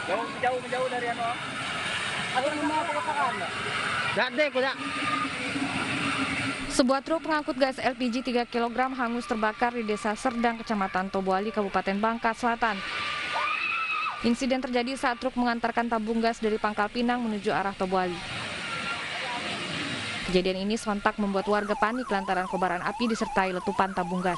Jauh dari anu. Aku mau kebakaran. Jade ko ya. Sebuah truk pengangkut gas LPG 3 kg hangus terbakar di Desa Serdang, Kecamatan Tobuali, Kabupaten Bangka Selatan. Insiden terjadi saat truk mengantarkan tabung gas dari Pangkal Pinang menuju arah Tobuali. Kejadian ini sontak membuat warga panik lantaran kobaran api disertai letupan tabung gas.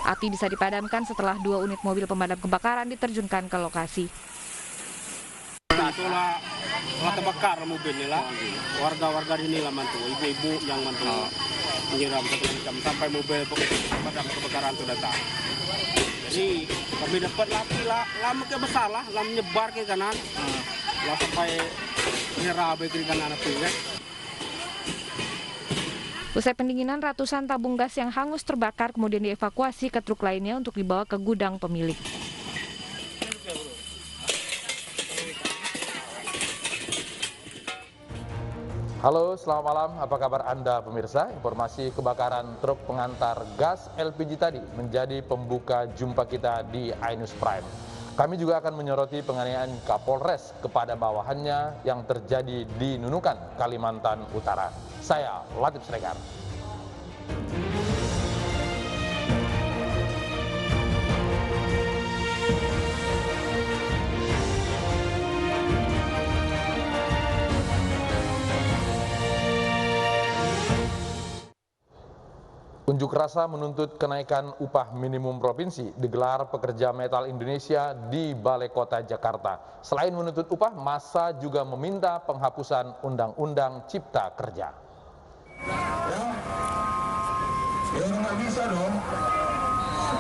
Api bisa dipadamkan setelah 2 unit mobil pemadam kebakaran diterjunkan ke lokasi. Lah terbakar mobil ini lah, warga-warga ini lah mantu, ibu-ibu yang mantu menyiram sampai mobil pemadam kebakaran itu datang. Jadi kami dapat api lah, lama ke besar lah menyebar ke kanan, lah sampai menyerah ke kanan api kan. Usai pendinginan, ratusan tabung gas yang hangus terbakar kemudian dievakuasi ke truk lainnya untuk dibawa ke gudang pemilik. Halo, selamat malam. Apa kabar Anda pemirsa? Informasi kebakaran truk pengantar gas LPG tadi menjadi pembuka jumpa kita di iNews Prime. Kami juga akan menyoroti penganiayaan Kapolres kepada bawahannya yang terjadi di Nunukan, Kalimantan Utara. Saya Latif Sregar. Unjuk rasa menuntut kenaikan upah minimum provinsi digelar pekerja metal Indonesia di Balai Kota Jakarta. Selain menuntut upah, massa juga meminta penghapusan Undang-Undang Cipta Kerja. Nggak bisa dong.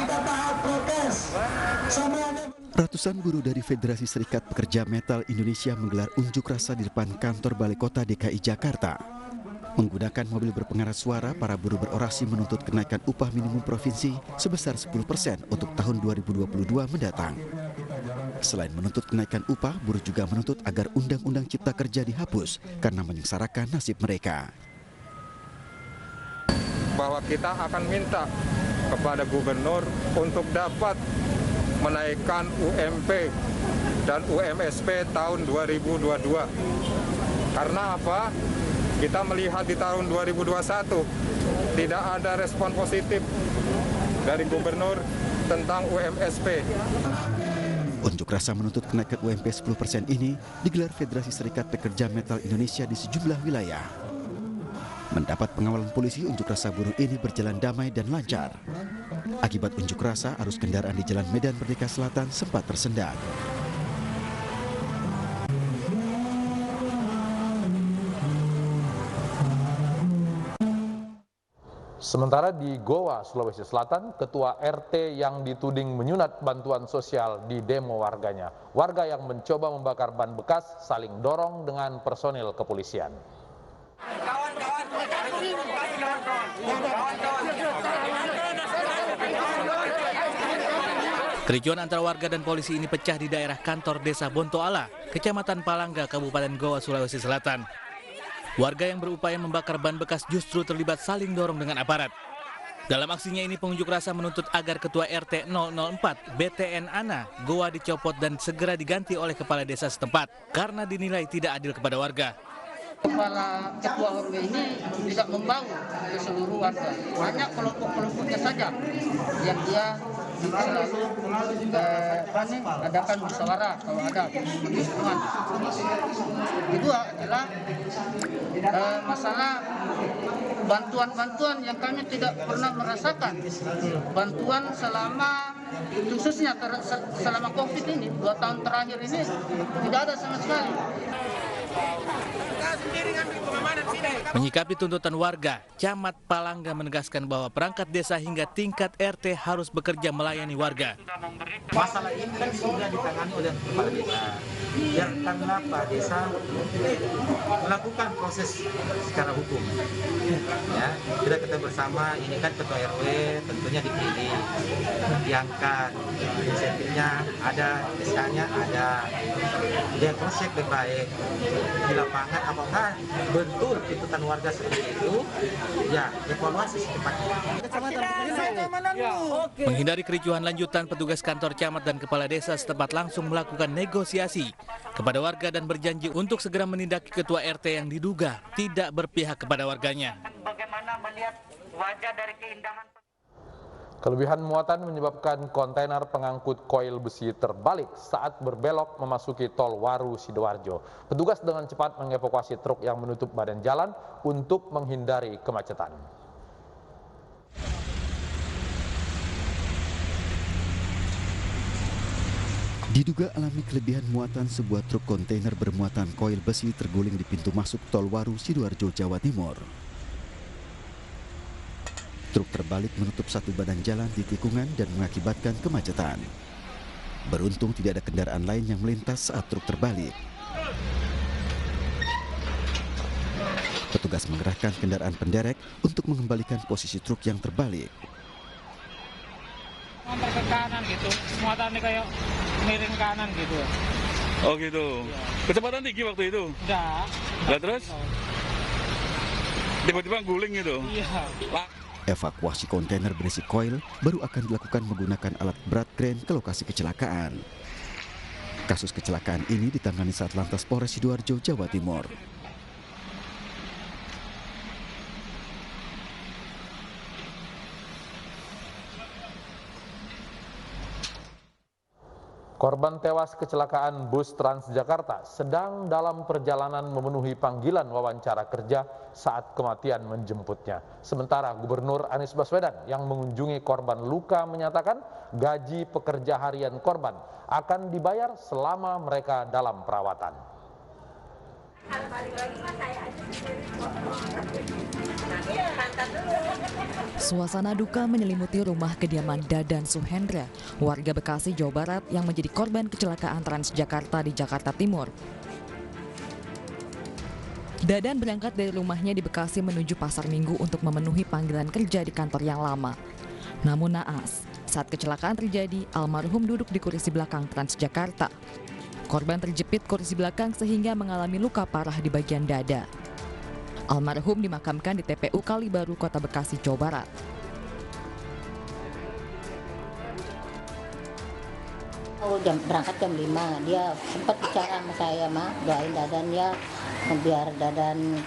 Kita taat protes. Ratusan buruh dari Federasi Serikat Pekerja Metal Indonesia menggelar unjuk rasa di depan kantor Balai Kota DKI Jakarta. Menggunakan mobil berpengeras suara, para buruh berorasi menuntut kenaikan upah minimum provinsi sebesar 10% untuk tahun 2022 mendatang. Selain menuntut kenaikan upah, buruh juga menuntut agar Undang-Undang Cipta Kerja dihapus karena menyengsarakan nasib mereka. Bahwa kita akan minta kepada gubernur untuk dapat menaikkan UMP dan UMSP tahun 2022. Karena apa? Kita melihat di tahun 2021 tidak ada respon positif dari gubernur tentang UMSP. Unjuk rasa menuntut kenaikan UMP 10% ini digelar Federasi Serikat Pekerja Metal Indonesia di sejumlah wilayah. Mendapat pengawalan polisi, unjuk rasa buruh ini berjalan damai dan lancar. Akibat unjuk rasa, arus kendaraan di Jalan Medan Merdeka Selatan sempat tersendat. Sementara di Goa, Sulawesi Selatan, Ketua RT yang dituding menyunat bantuan sosial di demo warganya. Warga yang mencoba membakar ban bekas saling dorong dengan personil kepolisian. Kericuan antara warga dan polisi ini pecah di daerah kantor Desa Bontoala, Kecamatan Palangga, Kabupaten Goa, Sulawesi Selatan. Warga yang berupaya membakar ban bekas justru terlibat saling dorong dengan aparat. Dalam aksinya ini pengunjuk rasa menuntut agar Ketua RT 004 BTN Ana Goa dicopot dan segera diganti oleh kepala desa setempat karena dinilai tidak adil kepada warga. Kepala ketua RW ini tidak membaur ke seluruh warga. Banyak kelompok-kelompoknya saja yang dia selalu adakan musyawarah kalau ada pertemuan. Kedua adalah masalah bantuan-bantuan yang kami tidak pernah merasakan. Bantuan selama khususnya selama COVID ini 2 tahun terakhir ini tidak ada sama sekali. Menyikapi tuntutan warga, Camat Palangga menegaskan bahwa perangkat desa hingga tingkat RT harus bekerja melayani warga. Masalah ini kan sudah ditangani oleh kepala desa. biarkanlah Pak Desa melakukan proses secara hukum. Ya, kita bersama, ini kan ketua RW tentunya dipilih, diangkat, insentifnya ada, SK-nya ada, dia proses baik di lapangan. Apakah betul tuntutan warga seperti itu? Ya, evaluasi secepatnya. Menghindari kericuhan lanjutan, petugas kantor camat dan kepala desa setempat langsung melakukan negosiasi kepada warga dan berjanji untuk segera menindaki ketua RT yang diduga tidak berpihak kepada warganya. Bagaimana melihat wajah dari keindahan. Kelebihan muatan menyebabkan kontainer pengangkut koil besi terbalik saat berbelok memasuki tol Waru Sidoarjo. Petugas dengan cepat mengevakuasi truk yang menutup badan jalan untuk menghindari kemacetan. Diduga alami kelebihan muatan, sebuah truk kontainer bermuatan koil besi terguling di pintu masuk tol Waru Sidoarjo, Jawa Timur. Truk terbalik menutup satu badan jalan di tikungan dan mengakibatkan kemacetan. Beruntung tidak ada kendaraan lain yang melintas saat truk terbalik. Petugas mengerahkan kendaraan penderek untuk mengembalikan posisi truk yang terbalik. Ngantar ke kanan gitu, muatannya kayak miring kanan gitu. Oh gitu. Ya. Kecepatan tinggi waktu itu? Enggak. Nah, terus? Tiba-tiba guling gitu? Iya. Evakuasi kontainer berisi koil baru akan dilakukan menggunakan alat berat kren ke lokasi kecelakaan. Kasus kecelakaan ini ditangani Satlantas Polres Sidoarjo, Jawa Timur. Korban tewas kecelakaan bus Transjakarta sedang dalam perjalanan memenuhi panggilan wawancara kerja saat kematian menjemputnya. Sementara Gubernur Anies Baswedan yang mengunjungi korban luka menyatakan gaji pekerja harian korban akan dibayar selama mereka dalam perawatan. Suasana duka menyelimuti rumah kediaman Dadan Suhendra, warga Bekasi, Jawa Barat yang menjadi korban kecelakaan Transjakarta di Jakarta Timur. Dadan berangkat dari rumahnya di Bekasi menuju Pasar Minggu untuk memenuhi panggilan kerja di kantor yang lama. Namun naas, saat kecelakaan terjadi, almarhum duduk di kursi belakang Transjakarta. Korban terjepit kursi belakang sehingga mengalami luka parah di bagian dada. Almarhum dimakamkan di TPU Kalibaru, Kota Bekasi, Jawa Barat. Berangkat jam 5, dia sempat bicara sama saya, doain Dadan ya, biar Dadan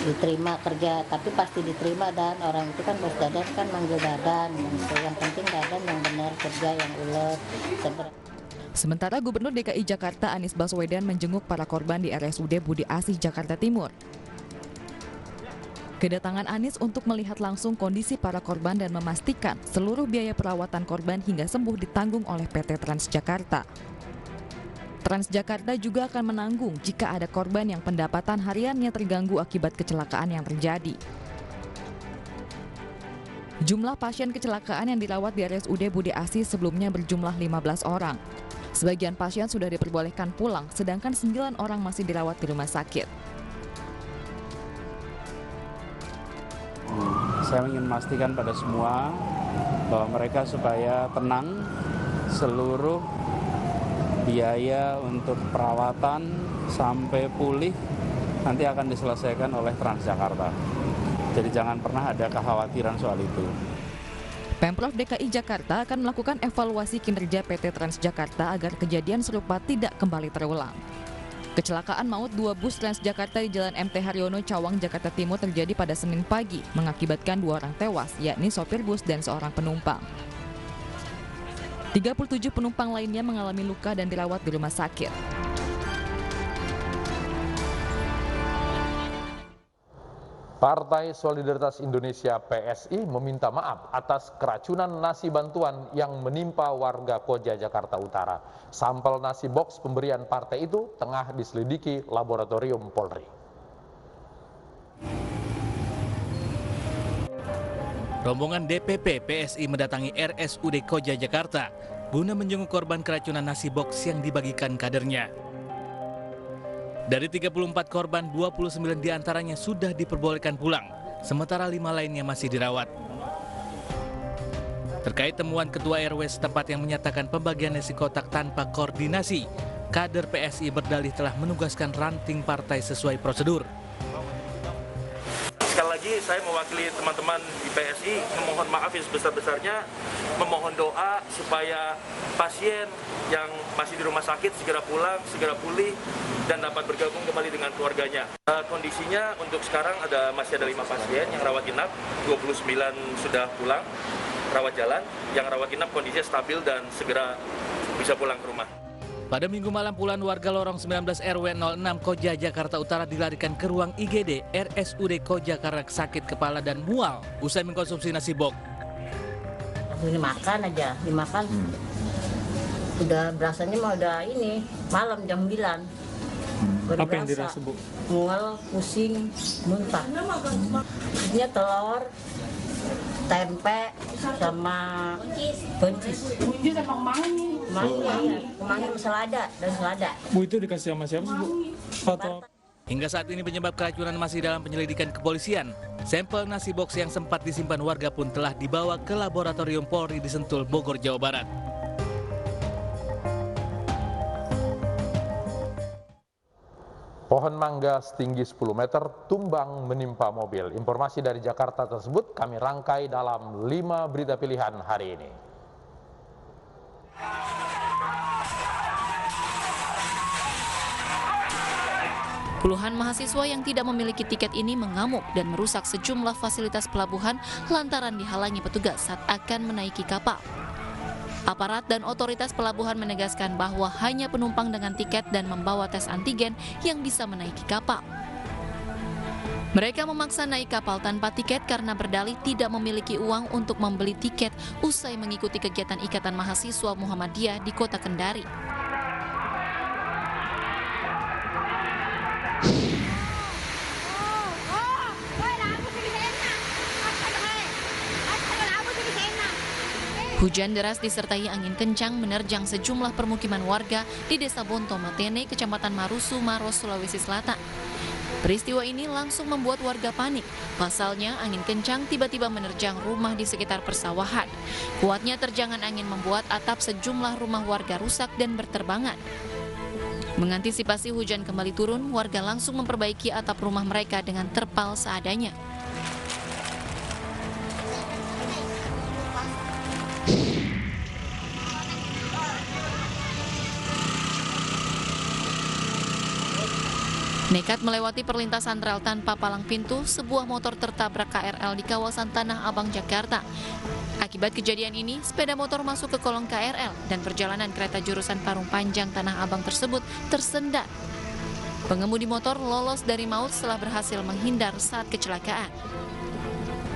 diterima kerja, tapi pasti diterima, dan orang itu kan bos Dadan kan manggil Dadan, yang penting Dadan yang benar kerja, yang ulet. Sementara Gubernur DKI Jakarta Anies Baswedan menjenguk para korban di RSUD Budi Asih, Jakarta Timur. Kedatangan Anies untuk melihat langsung kondisi para korban dan memastikan seluruh biaya perawatan korban hingga sembuh ditanggung oleh PT Transjakarta. Transjakarta juga akan menanggung jika ada korban yang pendapatan hariannya terganggu akibat kecelakaan yang terjadi. Jumlah pasien kecelakaan yang dirawat di RSUD Budi Asih sebelumnya berjumlah 15 orang. Sebagian pasien sudah diperbolehkan pulang, sedangkan 9 orang masih dirawat di rumah sakit. Saya ingin memastikan pada semua bahwa mereka supaya tenang, seluruh biaya untuk perawatan sampai pulih nanti akan diselesaikan oleh Transjakarta. Jadi jangan pernah ada kekhawatiran soal itu. Pemprov DKI Jakarta akan melakukan evaluasi kinerja PT Transjakarta agar kejadian serupa tidak kembali terulang. Kecelakaan maut 2 bus Transjakarta di Jalan MT Haryono, Cawang, Jakarta Timur terjadi pada Senin pagi, mengakibatkan 2 orang tewas, yakni sopir bus dan seorang penumpang. 37 penumpang lainnya mengalami luka dan dirawat di rumah sakit. Partai Solidaritas Indonesia PSI meminta maaf atas keracunan nasi bantuan yang menimpa warga Koja, Jakarta Utara. Sampel nasi box pemberian partai itu tengah diselidiki laboratorium Polri. Rombongan DPP PSI mendatangi RSUD Koja, Jakarta guna menjenguk korban keracunan nasi box yang dibagikan kadernya. Dari 34 korban, 29 diantaranya sudah diperbolehkan pulang, sementara 5 lainnya masih dirawat. Terkait temuan Ketua RW setempat yang menyatakan pembagian nasi kotak tanpa koordinasi, kader PSI berdalih telah menugaskan ranting partai sesuai prosedur. Sekali lagi saya mewakili teman-teman di PSI memohon maaf yang sebesar-besarnya, memohon doa supaya pasien yang masih di rumah sakit segera pulang, segera pulih, dan dapat bergabung kembali dengan keluarganya. Kondisinya untuk sekarang masih ada 5 pasien yang rawat inap, 29 sudah pulang, rawat jalan, yang rawat inap kondisinya stabil dan segera bisa pulang ke rumah. Pada Minggu malam puluhan warga lorong 19 RW 06 Koja, Jakarta Utara dilarikan ke ruang IGD RSUD Koja karena sakit kepala dan mual usai mengkonsumsi nasi bok. Ini makan aja, dimakan. Udah berasanya mah udah ini, malam jam 9. Apa yang dirasa, Bu? Mual, pusing, muntah. Ini telur, tempe, sama buncis. Buncis sama kemangi. Kemangi selada dan selada. Bu, itu dikasih sama siapa sih, Bu? Atau... Hingga saat ini penyebab keracunan masih dalam penyelidikan kepolisian. Sampel nasi box yang sempat disimpan warga pun telah dibawa ke laboratorium Polri di Sentul, Bogor, Jawa Barat. Pohon mangga setinggi 10 meter tumbang menimpa mobil. Informasi dari Jakarta tersebut kami rangkai dalam 5 berita pilihan hari ini. Puluhan mahasiswa yang tidak memiliki tiket ini mengamuk dan merusak sejumlah fasilitas pelabuhan lantaran dihalangi petugas saat akan menaiki kapal. Aparat dan otoritas pelabuhan menegaskan bahwa hanya penumpang dengan tiket dan membawa tes antigen yang bisa menaiki kapal. Mereka memaksa naik kapal tanpa tiket karena berdalih tidak memiliki uang untuk membeli tiket usai mengikuti kegiatan Ikatan Mahasiswa Muhammadiyah di Kota Kendari. Hujan deras disertai angin kencang menerjang sejumlah permukiman warga di Desa Bonto Matene, Kecamatan Marusu, Maros, Sulawesi Selatan. Peristiwa ini langsung membuat warga panik. Pasalnya, angin kencang tiba-tiba menerjang rumah di sekitar persawahan. Kuatnya terjangan angin membuat atap sejumlah rumah warga rusak dan berterbangan. Mengantisipasi hujan kembali turun, warga langsung memperbaiki atap rumah mereka dengan terpal seadanya. Nekat melewati perlintasan rel tanpa palang pintu, sebuah motor tertabrak KRL di kawasan Tanah Abang, Jakarta. Akibat kejadian ini, sepeda motor masuk ke kolong KRL dan perjalanan kereta jurusan Parung Panjang Tanah Abang tersebut tersendat. Pengemudi motor lolos dari maut setelah berhasil menghindar saat kecelakaan.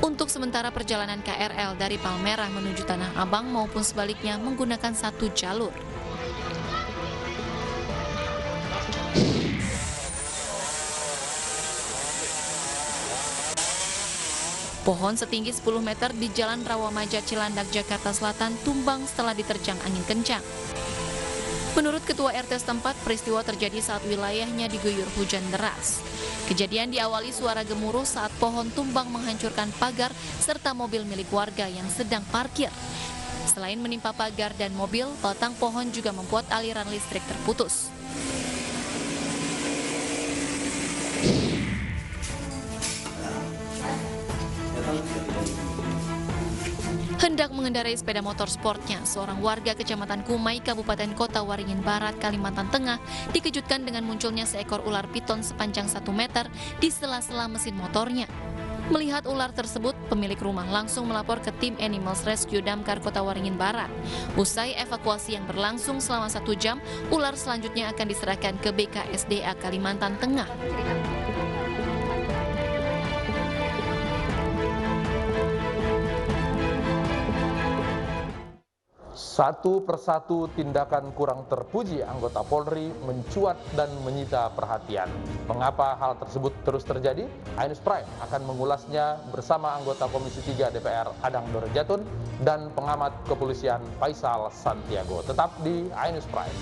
Untuk sementara perjalanan KRL dari Palmerah menuju Tanah Abang maupun sebaliknya menggunakan satu jalur. Pohon setinggi 10 meter di Jalan Rawamaja, Cilandak, Jakarta Selatan tumbang setelah diterjang angin kencang. Menurut Ketua RT setempat, peristiwa terjadi saat wilayahnya diguyur hujan deras. Kejadian diawali suara gemuruh saat pohon tumbang menghancurkan pagar serta mobil milik warga yang sedang parkir. Selain menimpa pagar dan mobil, batang pohon juga membuat aliran listrik terputus. Hendak mengendarai sepeda motor sportnya, seorang warga Kecamatan Kumai, Kabupaten Kota Waringin Barat, Kalimantan Tengah, dikejutkan dengan munculnya seekor ular piton sepanjang 1 meter di sela-sela mesin motornya. Melihat ular tersebut, pemilik rumah langsung melapor ke tim Animals Rescue Damkar Kota Waringin Barat. Usai evakuasi yang berlangsung selama 1 jam, ular selanjutnya akan diserahkan ke BKSDA Kalimantan Tengah. Satu persatu tindakan kurang terpuji anggota Polri mencuat dan menyita perhatian. Mengapa hal tersebut terus terjadi? Ainus Prime akan mengulasnya bersama anggota Komisi 3 DPR Adang Dorjatun dan pengamat kepolisian Faisal Santiago. Tetap di Ainus Prime.